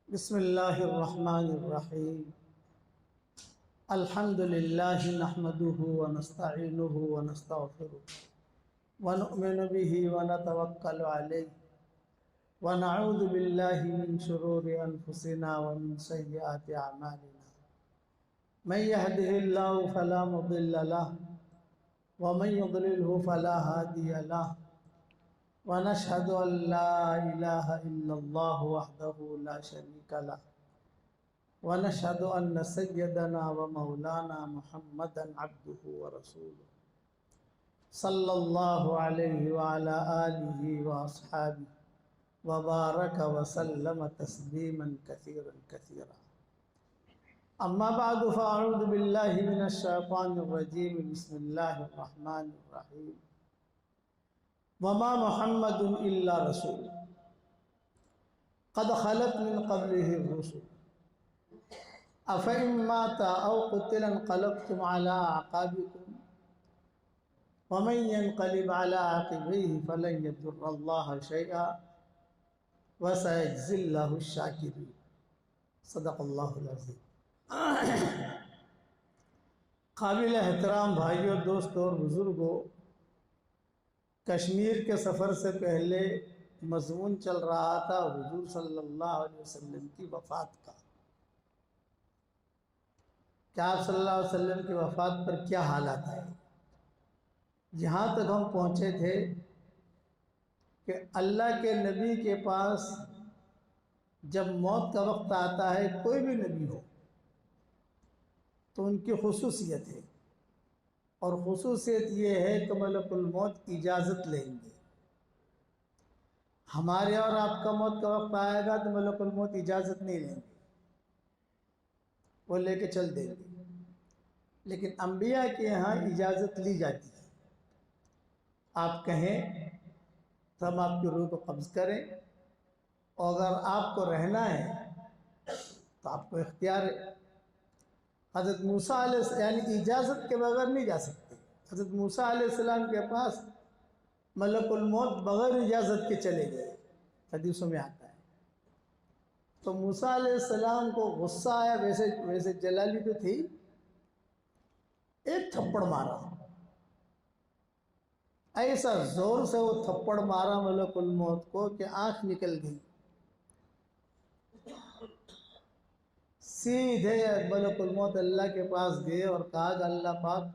बिस्मिल्लाहिर्रहमानिर्रहीम। अल्हम्दुलिल्लाहि नहमदुहु व नस्तईनुहु व नस्तगफिरुहु व नु'मिनु बिही व नतवक्कलु अलैहि व नऊज़ु बिल्लाहि मिन शुरूरि अनफुसिना व मिन सय्यिआति अमालिना। मन यहदिहिल्लाहु फला मुदिल्ल लहु व मन युद्लिलहु फला हादिय लहु व नशहदु अन ला इलाहा इल्लल्लाहु वहदहु ला शरीका लहु व नशहदु अन्न सय्यदना व मौलाना मुहम्मदन अब्दुहु व रसूलुहु सल्लल्लाहु अलैहि व अला आलिहि व अस्हाबिहि व बारक व सल्लम तस्लीमन कसीरन कसीरा। अम्मा बअदु फ़अऊज़ु बिल्लाहि मिनश शैतानिर रजीम। बिस्मिल्लाहिर रहमानिर रहीम। वमा मुहम्मदुन इल्ला रसूल क़द ख़लत मिन क़ब्लिहि रुसूल अफ़इन माता औ क़ुतिला इंक़लबतुम अला अक़ाबिकुम वमन यन्क़लिब अला आक़िबैहि फ़लन यदुर्रल्लाह शैअन व सयजज़िल्लाहु शाकिरीन। सदक़ल्लाहुल अज़ीम। काबिल एहतराम भाइयों, दोस्तों और बुज़ुर्गों, कश्मीर के सफ़र से पहले मज़मून चल रहा था हुज़ूर सल्लल्लाहु अलैहि वसल्लम की वफ़ात का। क्या आप सल्लल्लाहु अलैहि वसल्लम की वफ़ात पर क्या हालात है। यहाँ तक हम पहुँचे थे कि अल्लाह के नबी के पास जब मौत का वक्त आता है, कोई भी नबी हो, तो उनकी खुसूसियत है, और खुसूसियत ये है कि मलकुल मौत इजाज़त लेंगे। हमारे और आपका मौत का वक्त आएगा तो मलकुल मौत इजाज़त नहीं लेंगे, वो लेके चल देंगे। लेकिन अंबिया के यहाँ इजाज़त ली जाती है। आप कहें तो हम आपकी रूह को कब्ज़ करें, और अगर आपको रहना है तो आपको इख्तियार है। हज़रत मूसा यानी इजाज़त के बगैर नहीं जा सकते। हज़रत मूसा अलैहिस्सलाम के पास मलकुल मौत बगैर इजाज़त के चले गए, हदीसों में आता है। तो मूसा अलैहिस्सलाम को गुस्सा आया, वैसे जलाली तो थी, एक थप्पड़ मारा, ऐसा जोर से वो थप्पड़ मारा मलकुल मौत को कि आंख निकल गई। सीधे मलकुल मौत अल्लाह के पास गए और कहा कि अल्लाह पाक,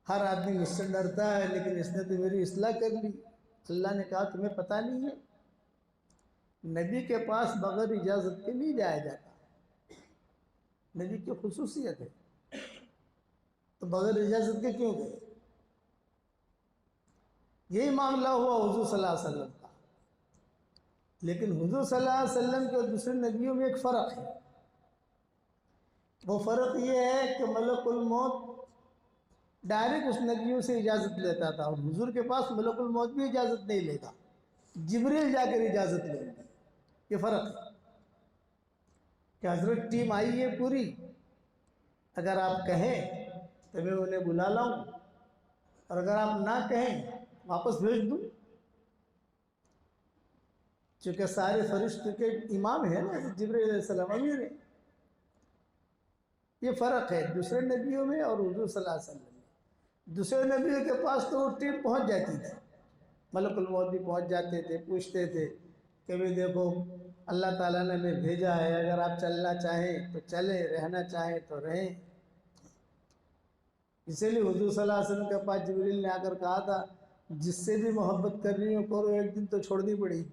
हर आदमी मुझसे डरता है, लेकिन इसने तो मेरी इस्लाह कर ली। अल्लाह ने कहा तुम्हें पता नहीं है, नबी के पास बगैर इजाज़त के नहीं जाया जाता, नबी की खुसूसियत है, तो बगैर इजाज़त के क्यों गए। यही मामला हुआ हुज़ूर सल्लल्लाहु अलैहि वसल्लम का। लेकिन हुज़ूर सल्लल्लाहु अलैहि वसल्लम के और दूसरे नबियों में एक फ़र्क है। वो फ़र्क ये है कि मलकुल मौत डायरेक्ट उस नबियों से इजाज़त लेता था, और हुज़ूर के पास मलकुल मौत भी इजाज़त नहीं लेगा, जिब्रील जाकर इजाज़त लेंगे। ये फ़र्क है कि हज़रत टीम आई है पूरी, अगर आप कहें तो मैं उन्हें बुला लाऊं, और अगर आप ना कहें वापस भेज दूं। चूँकि सारे फरिश्तों के इमाम है ना जिब्रील अलैहिस्सलाम, अमीर है। ये फ़र्क है दूसरे नबियों में और हुज़ूर सल्लल्लाहु अलैहि वसल्लम में। दूसरे नबियों के पास तो वो टीम पहुंच जाती थी, मलकुल मौत भी पहुंच जाते थे, पूछते थे कि भाई देखो अल्लाह ताला ने हमें भेजा है, अगर आप चलना चाहें तो चलें, रहना चाहें तो रहें। इसीलिए हुज़ूर सल्लल्लाहु अलैहि वसल्लम के पास जिब्रील ने आकर कहा था, जिससे भी मोहब्बत कर रही हो करो, एक दिन तो छोड़नी पड़ेगी।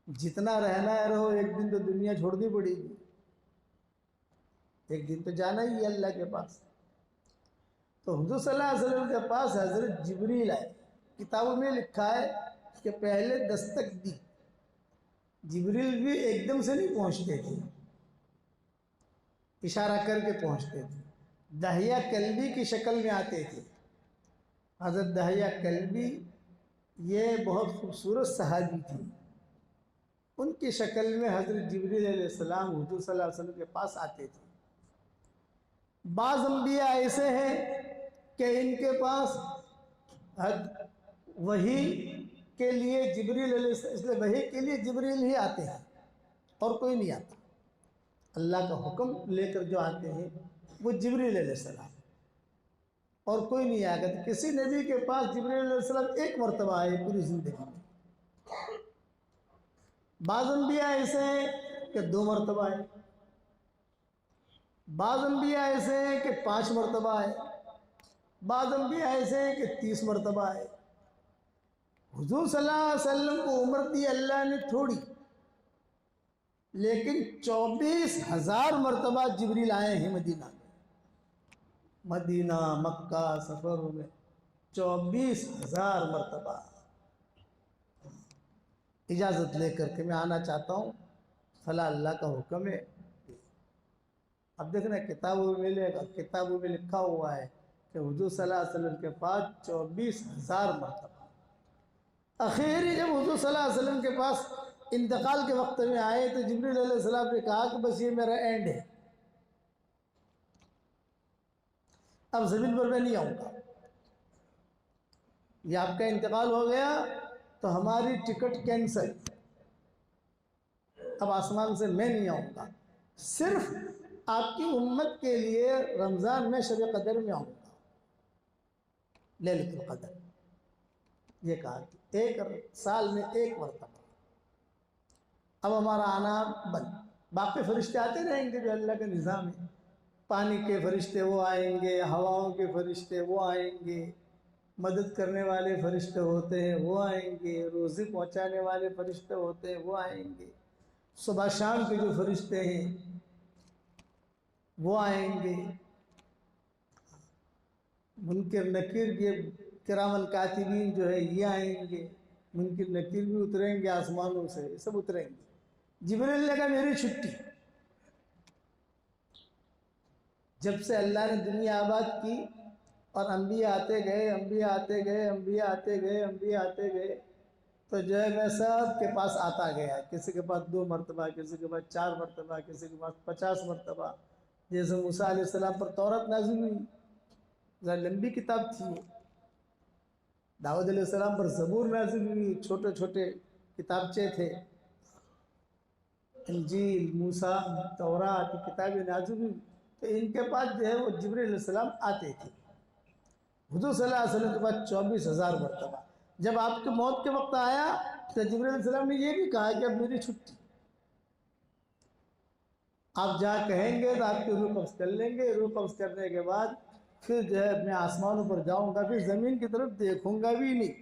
जितना रहना है रहो, एक दिन तो दुनिया छोड़नी पड़ेगी, एक दिन तो जाना ही है अल्लाह के पास। तो हुज़ूर सल्लल्लाहु अलैहि वसल्लम के पास हज़रत जिब्रील आए। किताबों में लिखा है कि पहले दस्तक दी। जिब्रील भी एकदम से नहीं पहुंचते थे, इशारा करके पहुंचते थे। दहिया कल्बी की शक्ल में आते थे। हज़रत दहिया कल्बी ये बहुत खूबसूरत सहाबी थी, उनकी शक्ल में हज़रत जिब्रील अलैहिस्सलाम हुज़ूर सल्लल्लाहु अलैहि वसल्लम के पास आते थे। बाज़ अंबिया ऐसे हैं कि इनके पास वही के लिए जिब्रील इसलिए वही के लिए जिब्रील ही आते हैं और कोई नहीं आता। अल्लाह का हुक्म लेकर जो आते हैं वो जिब्रील अलैहिस्सलाम, और कोई नहीं आएगा। तो किसी नबी के पास जिब्रील अलैहिस्सलाम एक मरतबा आए पूरी ज़िंदगी में। बाज़ अंबिया ऐसे हैं कि 2 मरतबा आए, बाज़ अंबिया ऐसे हैं कि 5 मरतबा आए, बाज़ अंबिया ऐसे हैं कि 30 मरतबा आए। हुज़ूर सल्लल्लाहु अलैहि वसल्लम को उम्र दी अल्लाह ने थोड़ी, लेकिन 24,000 मरतबा जिब्रील आए हैं मदीना में। मदीना मक्का सफ़रों में 24,000 मरतबा इजाज़त लेकर के मैं आना चाहता हूँ, फला अल्लाह का हुक्म है। अब देखना किताबों में मिलेगा, किताबों में लिखा हुआ है कि हुज़ूर सल्लल्लाहु अलैहि वसल्लम के पास 24,000 मरतबा। आखिर जब हुज़ूर सल्लल्लाहु अलैहि वसल्लम के पास इंतकाल के वक्त में आए तो जिब्रील अलैहिस्सलाम ने कहा कि बस ये मेरा एंड है, अब ज़मीन पर मैं नहीं आऊँगा। ये आपका इंतकाल हो गया तो हमारी टिकट कैंसिल, अब आसमान से मैं नहीं आऊँगा, सिर्फ आपकी उम्मत के लिए रमज़ान में शब कदर में आऊँगा, लैलतुल क़द्र। ये कहा कि एक साल में एक मरतबा। अब हमारा आना बंद, बाकी फरिश्ते आते रहेंगे जो अल्लाह का निज़ाम है। पानी के फरिश्ते वो आएंगे, हवाओं के फरिश्ते वो आएंगे, मदद करने वाले फरिश्ते होते हैं वो आएंगे, रोज़ी पहुंचाने वाले फरिश्ते होते हैं वो आएंगे, सुबह शाम के जो फरिश्ते हैं वो आएंगे, मुनकिर नकीर के किरामन कातिबीन जो है ये आएंगे, मुनकिर नकीर भी उतरेंगे आसमानों से, सब उतरेंगे। जिब्रील ने कहा मेरी छुट्टी। जब से अल्लाह ने दुनिया आबाद की और अंबिया आते गए, अंबिया आते गए, अंबिया आते गए, अंबिया आते गए, तो जो है मैं सब के पास आता गया। किसी के पास 2 मरतबा, किसी के पास 4 मरतबा, किसी के पास 50 मरतबा। जैसे मूसा अलैहिस्सलाम पर तौरात नाज़िल हुई, ज़रा लंबी किताब थी। दाऊद अलैहिस्सलाम पर ज़बूर नाज़िल हुई, छोटे छोटे किताबचे थे। इंजील, मूसा, तौरात की किताबें नाज़िल हुई, तो इनके पास जो है वो जिब्रील अलैहिस्सलाम आते थे। हुज़ूर सल्लल्लाहु अलैहि वसल्लम के पास 24,000 मरतबा। जब आपके मौत के वक्त आया तो जिब्रील अलैहिस्सलाम ने ये भी कहा कि अब मेरी छुट्टी, आप जहाँ कहेंगे तो आपकी रूह कब्ज़ कर लेंगे। रूह कब्ज़ करने के बाद फिर जो है मैं आसमानों पर जाऊँगा, फिर ज़मीन की तरफ देखूँगा भी नहीं।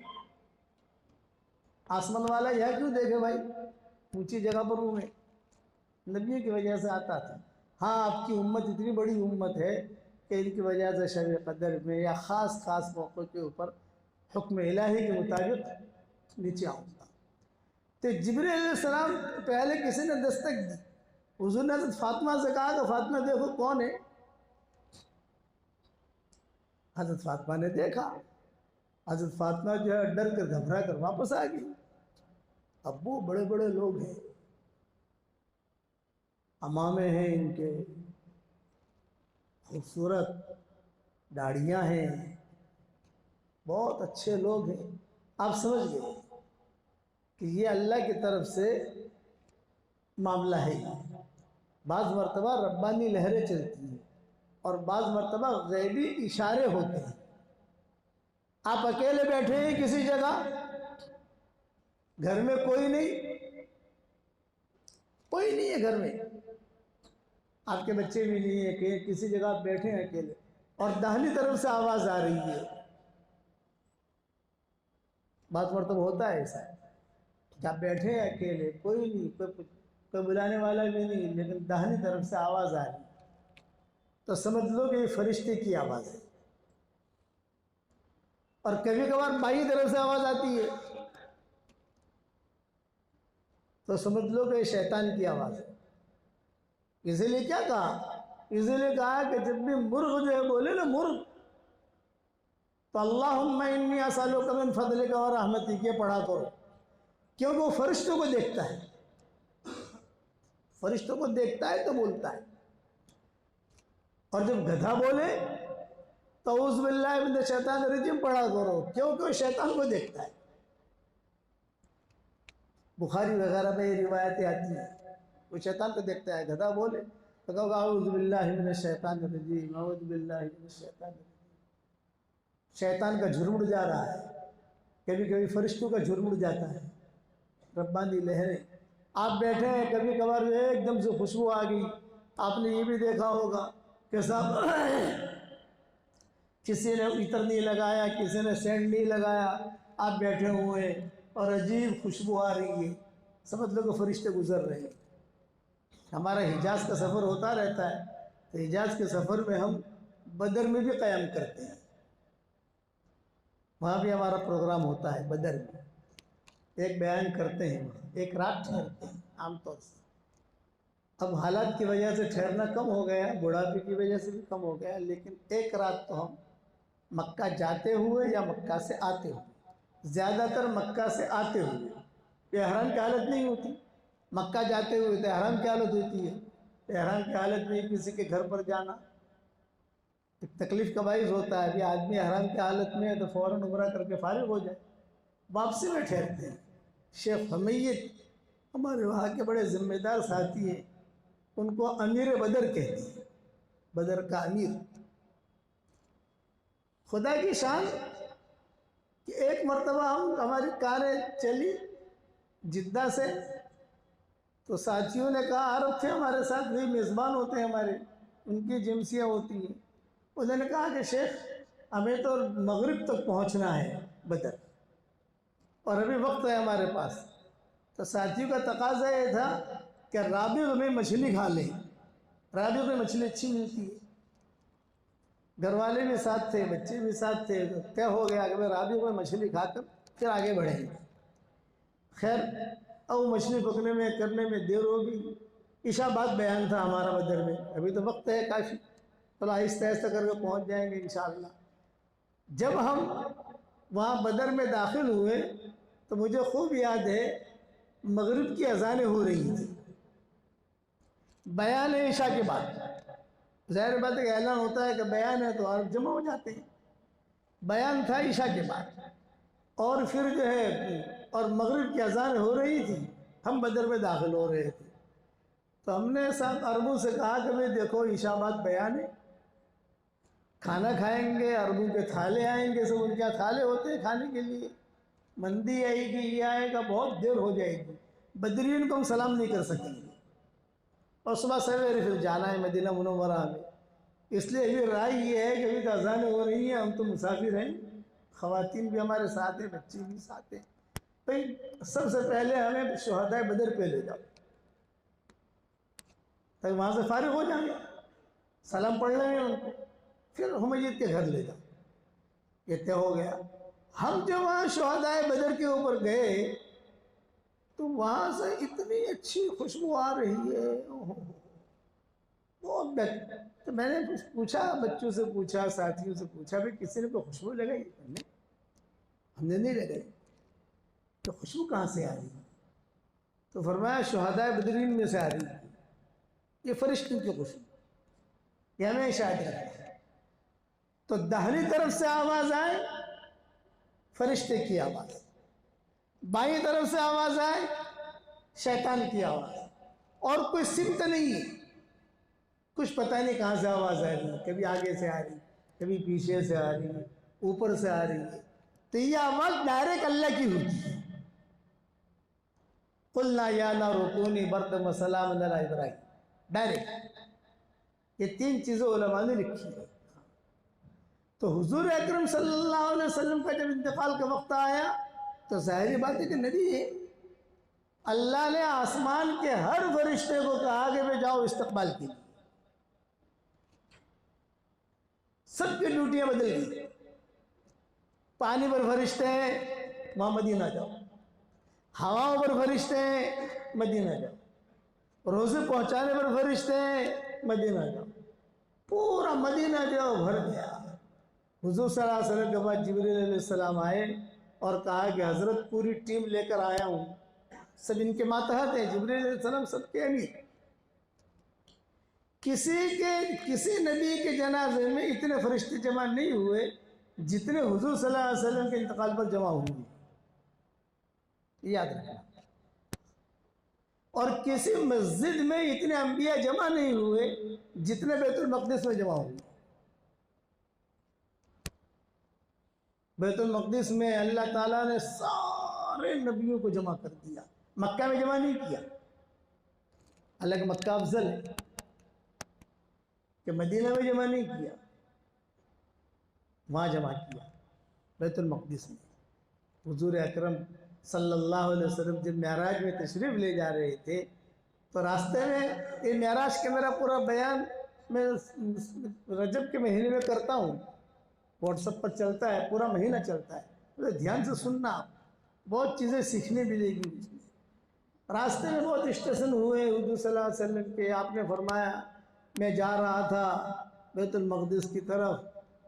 आसमान वाला यह क्यों देखे भाई, ऊंची जगह पर हूँ मैं, नबियों की वजह से आता था। हाँ, आपकी उम्मत इतनी बड़ी उम्मत है कि इनकी वजह से शब कदर में या ख़ास ख़ास मौक़ों के ऊपर हुक्म इलाही के मुताबिक नीचे आऊँगा। तो जिब्रील अलैहिस्सलाम पहले किसी ने दस्तक दी। हुज़ूर ने हज़रत फ़ातिमा से कहा कि फ़ातिमा देखो कौन है। हज़रत फ़ातिमा ने देखा, हज़रत फ़ातिमा जो है डर कर घबरा कर वापस आ गई। अब वो बड़े बड़े लोग हैं, अमामे हैं इनके, खूबसूरत दाढ़ियाँ हैं, बहुत अच्छे लोग हैं। आप समझ गए कि ये अल्लाह की तरफ से मामला है। बाज़ मरतबा रब्बानी लहरें चलती हैं और बाज़ मरतबा गैबी इशारे होते हैं। आप अकेले बैठे हैं किसी जगह, घर में कोई नहीं, कोई नहीं है घर में, आपके बच्चे भी नहीं है, कि किसी जगह आप बैठे हैं अकेले और दाहिनी तरफ से आवाज़ आ रही है। बात मतलब होता है ऐसा कि आप बैठे हैं अकेले, कोई नहीं, कोई बुलाने वाला भी नहीं, लेकिन दाहिनी तरफ से आवाज़ आ रही, तो समझ लो कि ये फरिश्ते की आवाज़ है। और कभी कभार बाई तरफ से आवाज़ आती है तो समझ लो कि ये शैतान की आवाज़ है। इसीलिए क्या कहा, इसीलिए कहा कि जब भी मुर्ग जो है बोले ना मुर्ग, तो अल्लाहुम्मा इन्नी असअलुका मिन फज़लिका व रहमतिक ये पढ़ा करो, क्योंकि वो फरिश्तों को देखता है, फरिश्तों को देखता है तो बोलता है। और जब गधा बोले तो औज़ु बिल्लाहि मिनश शैतानिर रजीम पढ़ा करो, क्योंकि वो शैतान को देखता है। बुखारी वगैरह में ये रिवायतें आती हैं। वो शैतान को देखता है, गधा बोले तो कहोगे औज़ु बिल्लाहि मिनश शैतानिर रजीम, औज़ु बिल्लाहि मिनश शैतानिर रजीम। शैतान का झुरमुड़ जा रहा है, कभी कभी फरिश्तों का झुरमुड़ जाता है, रब्बानी लहरें। आप बैठे हैं, कभी कभार एकदम से खुशबू आ गई। आपने ये भी देखा होगा कि साहब किसी ने इत्र नहीं लगाया, किसी ने सेंट नहीं लगाया, आप बैठे हुए हैं और अजीब खुशबू आ रही है, समझ लो कि फरिश्ते गुजर रहे हैं। हमारा हिजाज का सफ़र होता रहता है, तो हिजाज के सफ़र में हम बदर में भी क़याम करते हैं, वहाँ भी हमारा प्रोग्राम होता है। बदर में एक बयान करते हैं, वहाँ एक रात ठहरते हैं आमतौर से। अब हालात की वजह से ठहरना कम हो गया, बुढ़ापे की वजह से भी कम हो गया, लेकिन एक रात तो हम मक्का जाते हुए या मक्का से आते हुए, ज़्यादातर मक्का से आते हुए, एहराम की हालत नहीं होती। मक्का जाते हुए तो एहराम की हालत होती है, एहराम की हालत में किसी के घर पर जाना एक तकलीफ़ का बाइस होता है। अभी आदमी एहराम की हालत में है तो फ़ौरन उम्रा करके फारिग हो जाए, वापसी में ठहरते हैं। शेख हमैयत हमारे वहाँ के बड़े ज़िम्मेदार साथी हैं, उनको अमीर बदर कहते हैं, बदर का अमीर। खुदा की शान कि एक मरतबा हमारी कारें चली जिद्दा से, तो साथियों ने कहा, अरब थे हमारे साथ, वही मेज़बान होते हैं हमारे, उनकी जिमसियाँ होती हैं। उन्होंने कहा कि शेख हमें तो मगरिब तक पहुंचना है बदर, और अभी वक्त है हमारे पास। तो साथियों का तकाजा ये था कि राबिग में मछली खा लें, राबिग में मछली अच्छी मिलती है। घर वाले भी साथ थे, बच्चे भी साथ थे, तो तय हो गया कि भाई राबिग में मछली खाकर फिर आगे बढ़ेंगे। खैर अब मछली पकने में करने में देर होगी। इशा बाद बयान था हमारा बदर में, अभी तो वक्त है काफ़ी, तो आहिस्ता आहिस्ता करके पहुंच जाएंगे इंशाअल्लाह। जब हम वहाँ बदर में दाखिल हुए तो मुझे खूब याद है, मगरिब की अजानें हो रही थी, बयान है इशा के बाद। ज़ाहिर बात है कि ऐलान होता है कि बयान है तो आप जमा हो जाते हैं। बयान था इशा के बाद, और फिर जो है और मगरिब की अजान हो रही थी, हम बदर में दाखिल हो रहे थे। तो हमने सब अरबों से कहा कि भाई देखो इशा बाद बयान है, खाना खाएंगे, अरबों के थाले आएंगे, सब उनके यहाँ थाले होते हैं खाने के लिए, मंदी आएगी, ये आएगा, बहुत देर हो जाएगी, बदरीन को हम सलाम नहीं कर सकेंगे, और सुबह सवेरे फिर जाना है मदीना मुनव्वरा में। इसलिए अभी राय ये है कि अभी तो अजानें हो रही हैं, हम तो मुसाफिर हैं, ख़वातीन भी हमारे साथ हैं, बच्चे भी साथ हैं, भाई सबसे पहले हमें शुहदाए बदर पे ले जाओ, तब वहाँ से फारिग हो जाएंगे, सलाम पढ़ लेंगे उनको, फिर हुमैयत के घर ले जाओ। ये तय हो गया। हम जब वहाँ शुहदाए बदर के ऊपर गए तो वहाँ से इतनी अच्छी खुशबू आ रही है, बहुत बेहतर। तो मैंने पूछा, बच्चों से पूछा, साथियों से पूछा, भाई किसी ने कोई खुशबू लगाई? हमने नहीं लगाई। तो खुशबू कहाँ से आ रही? तो फरमाया शुहदाए बदरीन में से आ रही है, ये फरिश्तों की खुशबू, ये हमें शायद रखा है। तो दाहिनी तरफ से आवाज़ आए, फरिश्ते की आवाज़, बाईं तरफ से आवाज़ आए, शैतान की आवाज़, और कोई सिमत नहीं है, कुछ पता नहीं कहाँ से आवाज़ आ रही है, कभी आगे से आ रही, कभी पीछे से आ रही है, ऊपर से आ रही है। तो ये आवाज़ डायरेक्ट अल्लाह की होती है। कुल्ना या नारु कूनी बर्दम व सलामन अला इब्राहीम, डायरेक्ट। ये तीन चीज़ें उलमा ने लिखी है। तो हुजूर अकरम सल्लल्लाहु अलैहि वसल्लम का जब इंतकाल का वक्त आया तो ज़ाहिरी बात है कि नबी है, अल्लाह ने आसमान के हर फरिश्ते को कहा कि वे जाओ इस्तकबाल के लिए, सबकी ड्यूटियां बदल गई। पानी पर फरिश्ते हैं, वहाँ मदीना जाओ, हवाओं पर फरिश्ते हैं, मदीना जाओ, रोज़े पहुँचाने पर फरिश्ते हैं, मदीना जाओ, पूरा मदीना जो भर गया। हुजूर सल्लल्लाहु अलैहि वसल्लम के बाद जिब्रील अलैहिस्सलाम आए और कहा कि हज़रत पूरी टीम लेकर आया हूँ, सब इनके मातहत हैं, जिब्रील अलैहिस्सलाम सबके अमीर। किसी नबी के जनाजे में इतने फरिश्ते जमा नहीं हुए जितने हुजूर सल्लल्लाहु अलैहि वसल्लम के इंतकाल पर जमा हुए, याद रखना। और किसी मस्जिद में इतने अंबिया जमा नहीं हुए जितने बैतुल मक़दिस में जमा हुए। बैतुल मक़दिस में अल्लाह ताला ने सारे नबियों को जमा कर दिया। मक्का में जमा नहीं किया, हालांकि मक्का अफजल है, कि मदीना में जमा नहीं किया, वहाँ जमा किया बैतुल मक़दिस में। हुजूर अकरम सल्लल्लाहु अलैहि वसल्लम जब मेराज में तशरीफ़ ले जा रहे थे तो रास्ते में, ये मेराज का मेरा पूरा बयान मैं रजब के महीने में करता हूँ, व्हाट्सएप पर चलता है, पूरा महीना चलता है, तो ध्यान से सुनना, बहुत चीज़ें सीखने मिलेगी उसमें। रास्ते में बहुत स्टेशन हुए हुजूर सल्लल्लाहु अलैहि वसल्लम के। आपने फरमाया मैं जा रहा था बैतुल मक़दिस की तरफ,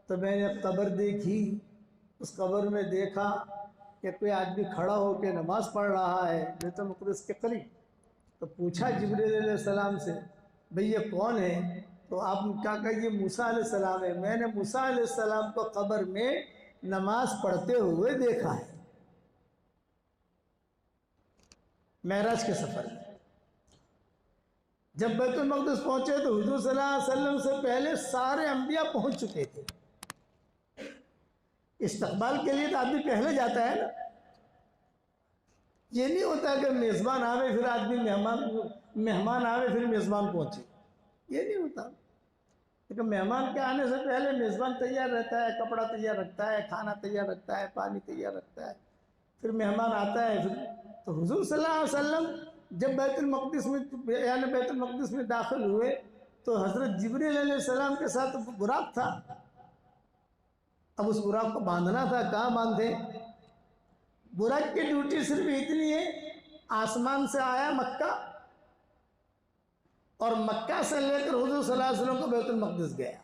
तो मैंने कब्र देखी, उस कब्र में देखा कि कोई आदमी खड़ा होकर नमाज़ पढ़ रहा है बैतुल मक़दिस के करीब। तो पूछा जिब्रील अलैहिस्सलाम से, भाई ये कौन है? तो आपने क्या कहा, ये मूसा अलैहिस्सलाम है। मैंने मूसा अलैहिस्सलाम को कब्र में नमाज पढ़ते हुए देखा है मेराज के सफ़र में। जब बैतुल मक़दिस पहुंचे तो हुजूर सल्लल्लाहु अलैहि वसल्लम से पहले सारे अंबिया पहुंच चुके थे। इस्तकबाल के लिए तो आदमी पहले जाता है ना, ये नहीं होता कि मेज़बान आवे फिर आदमी मेहमान आवे फिर मेज़बान पहुंचे, ये नहीं होता। लेकिन मेहमान के आने से पहले मेज़बान तैयार रहता है, कपड़ा तैयार रखता है, खाना तैयार रखता है, पानी तैयार रखता है, फिर मेहमान आता है। फिर तो हुजूर सल्लल्लाहु अलैहि वसल्लम जब बैतुल मक़दिस में, यानी बैतुल मक़दिस में दाखिल हुए तो हज़रत जिब्रील अलैहिस्सलाम के साथ बुराक था। अब उस बुराक को बांधना था, कहाँ बांधे? बुराक की ड्यूटी सिर्फ इतनी है, आसमान से आया मक्का और मक्का से लेकर हुजूर सल्लल्लाहु अलैहि वसल्लम को बैतुल मक़दिस गया,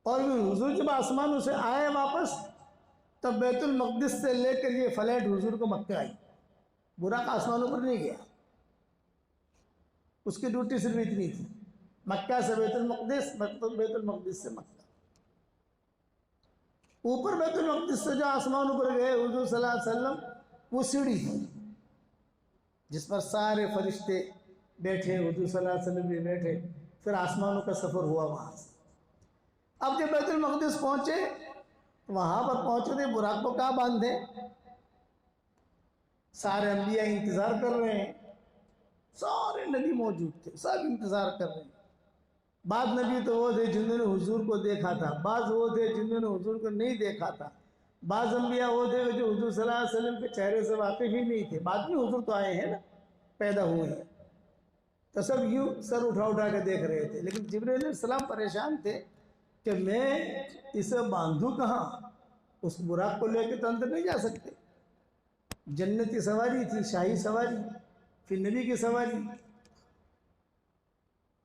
और हुजूर जब आसमानों से आए वापस, तब बैतुल मक़दिस से लेकर ये फ्लाइट हुजूर को मक्का आई। बुराक आसमानों पर नहीं गया, उसकी ड्यूटी सिर्फ इतनी थी, मक्का से बैतुल मक़दिस, बैतुल मक़दिस से मक्का। ऊपर बैतुल मक़दिस से जो आसमानों पर गए हुजूर सल्लल्लाहु अलैहि वसल्लम, वो सीढ़ी थी जिस पर सारे फरिश्ते बैठे, हुजूर सल्लल्लाहु अलैहि वसल्लम भी बैठे, फिर आसमानों का सफ़र हुआ वहाँ से। अब जब बैतुल मक़दिस पहुँचे, वहाँ पर पहुँचे थे, बुराक को कहाँ बांधे? सारे अंबिया इंतज़ार कर रहे हैं, सारे नबी मौजूद थे, सब इंतज़ार कर रहे हैं। बाद नबी तो वो थे जिन्होंने हुजूर को देखा था, बाज़ वो थे जिन्होंने हुजूर को नहीं देखा था, बाज़ अंबिया वो थे जो हुजूर सल्लल्लाहु अलैहि वसल्लम के चेहरे से वाकिफ़ ही नहीं थे। बाद में हुजूर तो आए हैं ना, पैदा हुए हैं, तो सब यूँ सर उठा उठा के देख रहे थे। लेकिन जिब्रील अलैहिस्सलाम परेशान थे कि मैं इसे बांधूँ कहाँ? उस बुराक को लेकर तो अंदर नहीं जा सकते। जन्नती सवारी थी, शाही सवारी, फिर नबी की सवारी।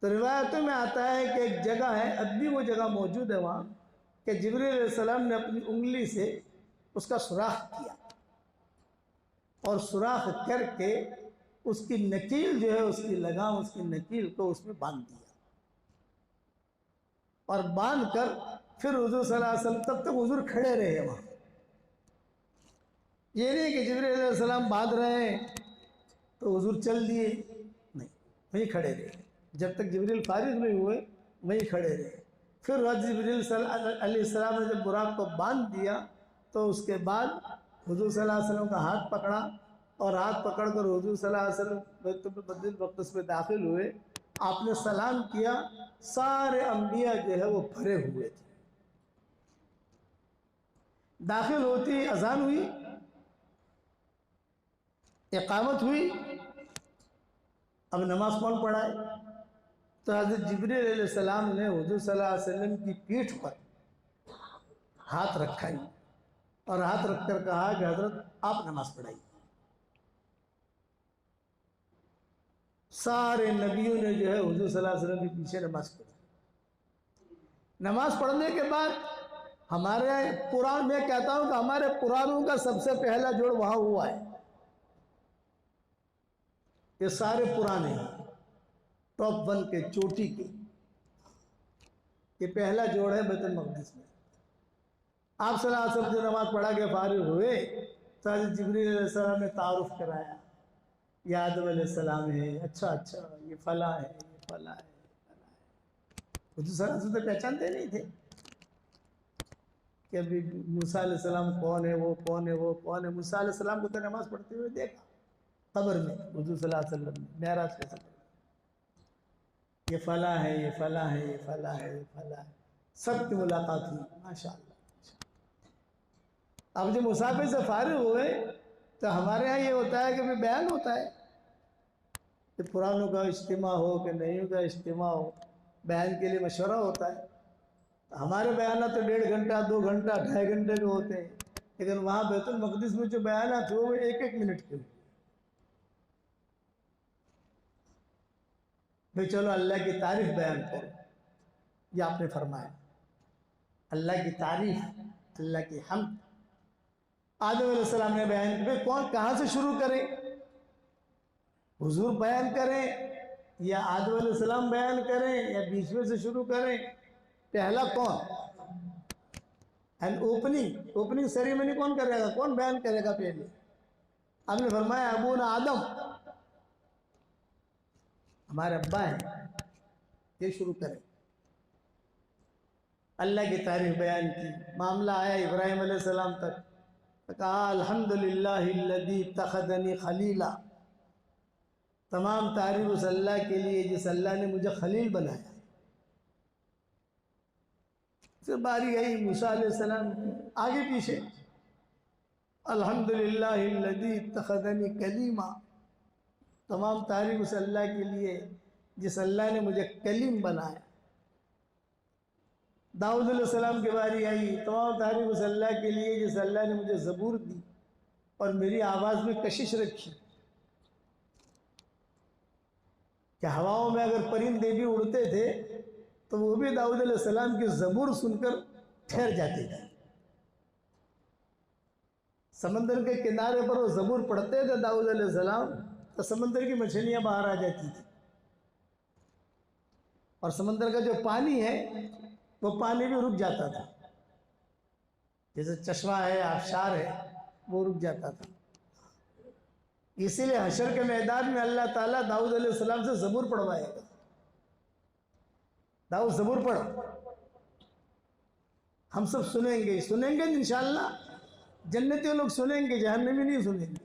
तो रिवायतों में आता है कि एक जगह है, अब भी वो जगह मौजूद है वहाँ, कि जिब्रील अलैहिस्सलाम ने अपनी उंगली से उसका सुराख किया और सुराख करके उसकी नकील जो है, उसकी लगाम, उसकी नकील को उसमें बांध दिया, और बांध कर फिर हुजूर सल्लल्लाहु अलैहि वसल्लम, तब तक हुजूर खड़े रहे वहाँ। ये नहीं कि जिब्रील अलैहिस्सलाम बांध रहे हैं तो हुजूर चल दिए, नहीं, वहीं खड़े रहे जब तक जिब्रील फारिग नहीं हुए, वहीं खड़े रहे। फिर जिब्रील अलैहिस्सलाम ने जब बुराक को बांध दिया तो उसके बाद हुजूर सल्लल्लाहु अलैहि वसल्लम का हाथ पकड़ा, और हाथ पकड़कर हुजूर सल्लल्लाहु अलैहि वसल्लम बैतुल मक़दिस में दाखिल हुए। आपने सलाम किया, सारे अंबिया जो है वो भरे हुए थे। दाखिल होती अजान हुई, इकामत हुई, अब नमाज कौन पढ़ाए? तो हज़रत जिब्रील अलैहिस्सलाम ने हुजूर सल्लल्लाहु अलैहि वसल्लम की पीठ पर हाथ रखा ही, और हाथ रखकर कहा कि हज़रत आप नमाज पढ़ाइए। सारे नबियों ने जो है हुजूर सल्लल्लाहु अलैहि वसल्लम के पीछे नमाज पढ़ी। नमाज पढ़ने के बाद हमारे कुरान, मैं कहता हूँ कि हमारे कुरानों का सबसे पहला जोड़ वहाँ हुआ है। ये सारे पुराने हैं, टॉप 1 के, चोटी के, ये पहला जोड़ है बैतुल मक़दिस में। आप सल्लल्लाहु अलैहि वसल्लम नमाज पढ़ा के फारिग हुए तो हज़रत जिब्रील अलैहिस्सलाम ने तारुफ कराया ये आदम अलैहिस्सलाम है, अच्छा अच्छा ये फला है, ये फला है, फला है। हुजूर सल्लल्लाहु अलैहि वसल्लम तो पहचानते नहीं थे कि अभी मूसा अलैहिस्सलाम कौन है, वो कौन है, वो कौन है। मूसा अलैहिस्सलाम को तो नमाज पढ़ते हुए देखा कब्र में हुजूर सल्लल्लाहु अलैहि वसल्लम ने मेराज के समय। ये फला है, ये फला है, ये फला है, ये फला है, सबकी मुलाकात हुई माशाअल्लाह। अब जब मुसाफिर से फारिग हुए तो हमारे यहाँ ये होता है कि भाई बयान होता है कि पुरानों का इज्तिमा हो कि नईयों का इज्तिमा हो, बयान के लिए मशवरा होता है। हमारे बयान तो 1.5 घंटा 2 घंटा 2.5 घंटे के होते हैं, लेकिन वहाँ बैतुल मक़दिस में जो बयान थे वो 1-1 मिनट के हुए। भाई चलो अल्लाह की तारीफ बयान करो, ये आपने फरमाया, अल्लाह की तारीफ, अल्लाह की हम्द। आदम अलैहिस्सलाम ने बयान किया, कौन कहाँ से शुरू करें? हुजूर बयान करें या आदम अलैहिस्सलाम बयान करें या बीच में से शुरू करें? पहला कौन? एंड ओपनिंग सेरेमनी कौन करेगा, कौन बयान करेगा पहले? आपने फरमाया अबूना आदम, हमारे अब्बा हैं, ये शुरू करें। अल्लाह की तारीफ बयान की, मामला आया इब्राहिम अलैहिस्सलाम तक, कहा अल्हम्दुलिल्लाहिल्लज़ी तख़ज़नी खलीला, तमाम तारीफ उस अल्लाह के लिए जिस अल्लाह ने मुझे खलील बनाया। फिर बारी आई मूसा अलैहिस्सलाम, आगे पीछे अल्हम्दुलिल्लाहिल्लज़ी तख़ज़नी कलीमा, तमाम तारीफ उस अल्लाह के लिए जिस अल्लाह ने मुझे कलीम बनाया। दाऊद अलैहिस्सलाम की बारी आई, तमाम तारीफ उस अल्लाह के लिए जिस अल्लाह ने मुझे ज़बूर दी और मेरी आवाज़ में कशिश रखी कि हवाओं में अगर परिंदे भी उड़ते थे तो वो भी दाऊद अलैहिस्सलाम की ज़बूर सुनकर ठहर जाते थे। समंदर के किनारे पर वो ज़बूर पढ़ते थे दाऊद अलैहिस्सलाम, तो समंदर की मछलियाँ बाहर आ जाती थी और समंदर का जो पानी है वो पानी भी रुक जाता था, जैसे चश्मा है, आबशार है, वो रुक जाता था। इसीलिए हशर के मैदान में अल्लाह ताला दाऊद अलैहिस्सलाम से ज़बूर पढ़वाएगा, दाऊद ज़बूर पढ़। हम सब सुनेंगे, सुनेंगे इंशाअल्लाह, जन्नती लोग सुनेंगे, जहन्नमी नहीं सुनेंगे।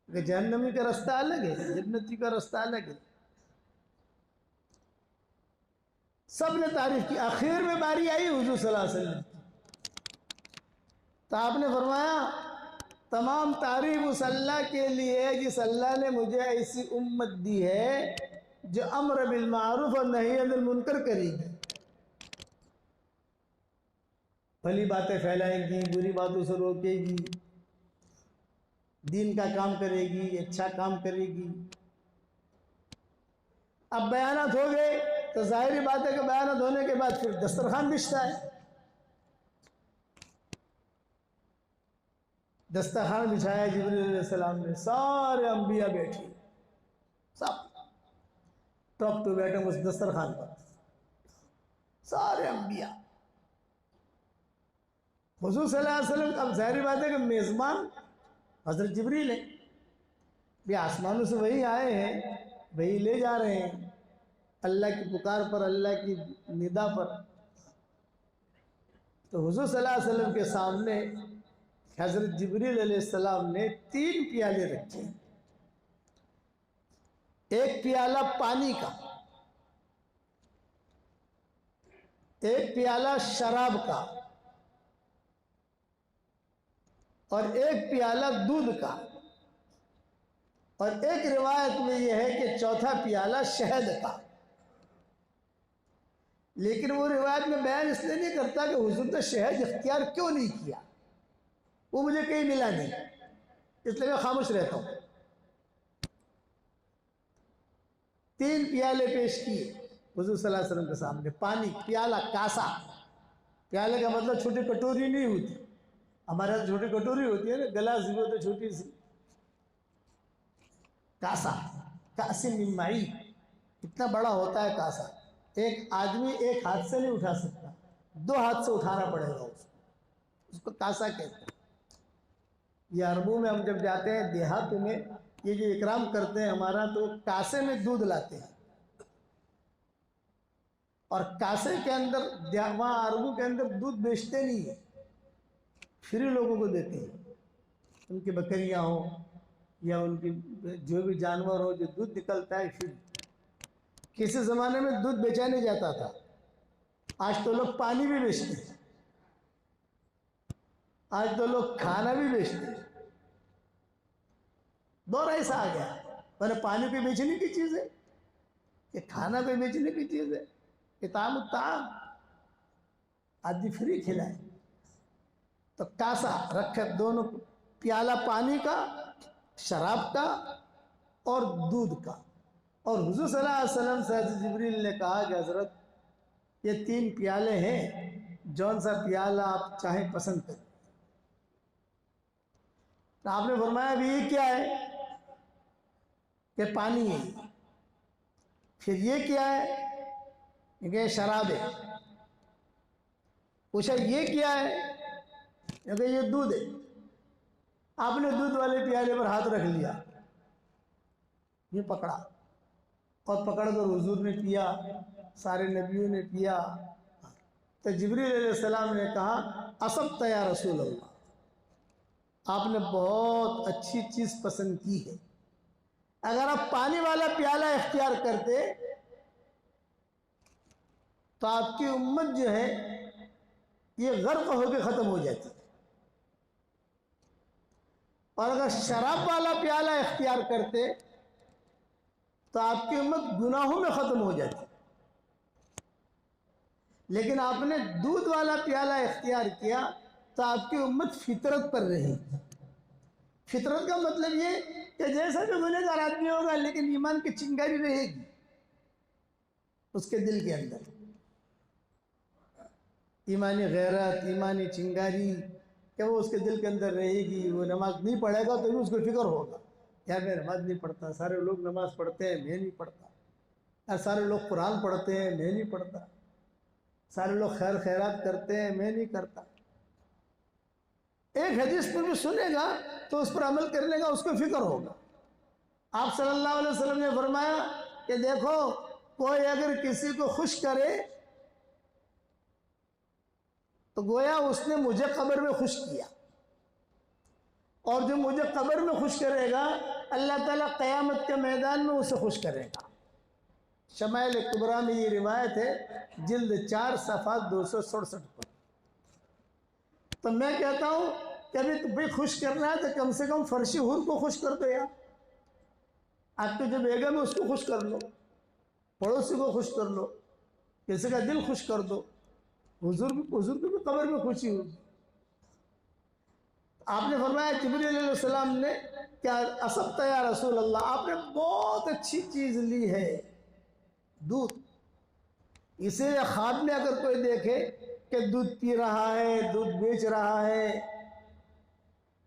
जहन्नमी का रास्ता अलग है, जन्नती का रास्ता अलग है। सब ने तारीफ की, आखिर में बारी आई हुजूर सल्लल्लाहु अलैहि वसल्लम, तो आपने फरमाया तमाम तारीफ उस अल्लाह के लिए जिस अल्लाह ने मुझे ऐसी उम्मत दी है जो अम्र बिल मारूफ और नही अनिल मुनकर करेगी, भली बातें फैलाएगी, बुरी बातों से रोकेगी, दीन का काम करेगी, अच्छा काम करेगी। अब बयानात हो गए तो जाहिर बात है कि बयानात होने के बाद फिर दस्तरखान बिछता है। दस्तरखान बिछाया जिब्रील अलैहिस्सलाम ने, सारे अंबिया बैठे, सब टॉप टू बैठे उस दस्तरखान पर, सारे अंबिया। हुजूर सल्लल्लाहु अलैहि वसल्लम, अब जाहिर बात है कि मेज़बान हज़रत जिब्रील है, भी आसमानों से वही आए हैं, वही ले जा रहे हैं अल्लाह की पुकार पर, अल्लाह की निदा पर। तो हुजूर सल्लल्लाहु अलैहि वसल्लम के सामने हज़रत जिब्रील अलैहिस्सलाम ने 3 प्याले रखे, एक प्याला पानी का, एक प्याला शराब का और एक प्याला दूध का, और एक रिवायत में यह है कि चौथा प्याला शहद का। लेकिन वो रिवायत में बयान इसलिए नहीं करता कि हुजूर ने शहद इख्तियार क्यों नहीं किया, वो मुझे कहीं मिला नहीं, इसलिए मैं खामोश रहता हूँ। 3 प्याले पेश किए हुजूर सल्लल्लाहु अलैहि वसल्लम के सामने, पानी प्याला, कासा, प्याले का मतलब छोटी कटोरी नहीं होती, हमारे यहाँ छोटी कटोरी होती है ना, गिलास भी होते छोटी सी, कासा, कासिम मिन माई, इतना बड़ा होता है कासा, एक आदमी एक हाथ से नहीं उठा सकता, 2 हाथ से उठाना पड़ेगा उसको कासा कहते हैं। ये अरबों में हम जब जाते हैं देहात में, ये जो इकराम करते हैं हमारा, तो कासे में दूध लाते हैं और कासे के अंदर, वहाँ अरबों के अंदर दूध बेचते नहीं है, फ्री लोगों को देते हैं। उनकी बकरियां हो या उनकी जो भी जानवर हो, जो दूध निकलता है फ्री। किसी ज़माने में दूध बेचा नहीं जाता था, आज तो लोग पानी भी बेचते हैं, आज तो लोग खाना भी बेचते हैं। दौर ऐसा आ गया, पर पानी पे बेचने की चीज़ है कि खाना पे बेचने की चीज़ है। किताब ताम आदि फ्री खिलाए। तो कासा रखे दोनों, प्याला पानी का, शराब का और दूध का। और हुजूर सल्लल्लाहु अलैहि वसल्लम से हज़रत जिब्रील ने कहा कि हज़रत ये 3 प्याले हैं, जौन सा प्याला आप चाहें पसंद करें। तो आपने फरमाया अभी ये क्या है कि पानी है। फिर ये क्या है कि शराब है। पूछा ये क्या है, क्योंकि ये दूध है। आपने दूध वाले प्याले पर हाथ रख लिया, ये पकड़ा और पकड़कर हुजूर ने पिया, सारे नबियों ने पिया। तो जिब्रील अलैहिस्सलाम ने कहा असब्त या रसूल अल्लाह, आपने बहुत अच्छी चीज़ पसंद की है। अगर आप पानी वाला प्याला इख्तियार करते तो आपकी उम्मत जो है ये गर्क होकर ख़त्म हो जाती, और अगर शराब वाला प्याला इख्तियार करते तो आपकी उम्मत गुनाहों में ख़त्म हो जाती। लेकिन आपने दूध वाला प्याला इख्तियार किया तो आपकी उम्मत फितरत पर रही। फितरत का मतलब ये कि जैसा भी गुनहगार आदमी होगा लेकिन ईमान की चिंगारी रहेगी उसके दिल के अंदर, ईमानी गैरत, ईमानी चिंगारी क्या वो उसके दिल के अंदर रहेगी। वो नमाज नहीं पढ़ेगा तो भी उसको फिक्र होगा, यार मैं नमाज नहीं पढ़ता, सारे लोग नमाज पढ़ते हैं मैं नहीं पढ़ता, यार सारे लोग कुरान पढ़ते हैं मैं नहीं पढ़ता, सारे लोग खैर खैरात करते हैं मैं नहीं करता। एक हदीस पर भी सुनेगा तो उस पर अमल करने का उसको फिक्र होगा। आप सल्लल्लाहु अलैहि वसल्लम ने फरमाया कि देखो कोई अगर किसी को खुश करे तो गोया उसने मुझे कब्र में खुश किया, और जो मुझे कब्र में खुश करेगा अल्लाह ताला क़यामत के मैदान में उसे खुश करेगा। शमाइल कुबरा में ये रिवायत है, जिल्द 4 सफ़ा 267 पर। तो मैं कहता हूँ कि अभी तुम्हें खुश करना है तो कम से कम फर्शी हुर को खुश कर दो यार। आपके जो बेगम है उसको खुश कर लो, पड़ोसी को खुश कर लो, किसी का दिल खुश कर दो। हुजूर की भी कब्र में खुशी हुई। आपने फरमाया जिब्रील अलैहिस्सलाम ने क्या असब्त या रसूल अल्लाह, आपने बहुत अच्छी चीज़ ली है दूध। इसे ख्वाब में अगर कोई देखे कि दूध पी रहा है, दूध बेच रहा है,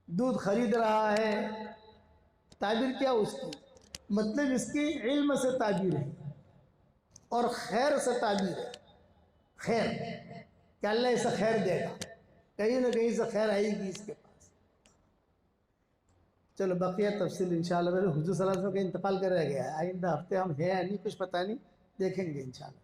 दूध खरीद रहा है, ताबीर क्या उसकी, मतलब इसकी इल्म से ताबीर है और खैर से ताबीर है। खैर क्या अल्लाह इसे खैर देगा, कहीं ना कहीं से खैर आएगी इसके पास। चलो बकिया तफसील इंशाअल्लाह। मेरे हुजूर सल्लल्लाहु अलैहि वसल्लम का इंतकाल कर रह गया है, आइंदा हफ्ते हम हैं नहीं कुछ पता नहीं, देखेंगे इंशाअल्लाह।